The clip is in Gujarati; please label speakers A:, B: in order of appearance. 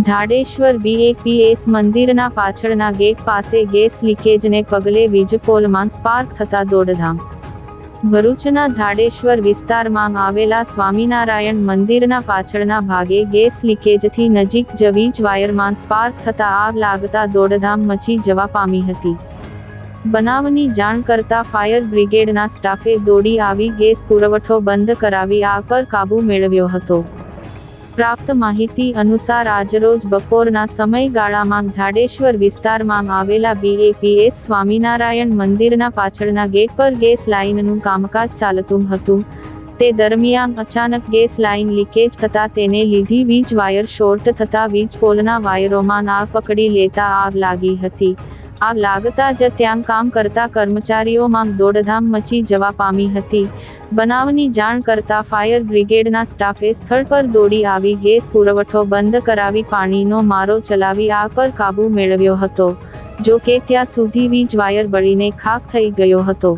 A: જાડેશ્વર BAPS મંદિરના પાછળના ગેટ પાસે ગેસ લીકેજને પગલે વીજપોલમાં સ્પાર્ક થતા દોડધામ. ભરૂચના જાડેશ્વર વિસ્તારમાં આવેલા સ્વામિનારાયણ મંદિરના પાછળના ભાગે ગેસ લીકેજથી નજીક જ વીજ વાયરમાં સ્પાર્ક થતા આગ લાગતા દોડધામ મચી જવા પામી હતી. બનાવની જાણ કરતા ફાયર બ્રિગેડના સ્ટાફે દોડી આવી ગેસ પુરવઠો બંધ કરાવી આગ પર કાબૂ મેળવ્યો હતો. પ્રાપ્ત માહિતી અનુસાર આજરોજ બપોરના સમયગાળામાં જાડેશ્વર વિસ્તારમાં આવેલા BAPS સ્વામિનારાયણ મંદિરના પાછળના ગેટ પર ગેસ લાઇનનું કામકાજ ચાલતું હતું. તે દરમિયાન અચાનક ગેસ લાઇન લીકેજ થતા તેને લીધી વીજ વાયર શોર્ટ થતા વીજપોલના વાયરોમાં આગ પકડી લેતા આગ લાગી હતી. આગ લાગતા જ ત્યાં કામ કરતા કર્મચારીઓમાં દોડધામ મચી જવા પામી હતી. બનાવની જાણ કરતા ફાયર બ્રિગેડના સ્ટાફે સ્થળ પર દોડી આવી ગેસ પુરવઠો બંધ કરાવી પાણીનો મારો ચલાવી આગ પર કાબૂ મેળવ્યો હતો. જો કે ત્યાં સુધી વીજ વાયર બળીને ખાખ થઈ ગયો હતો.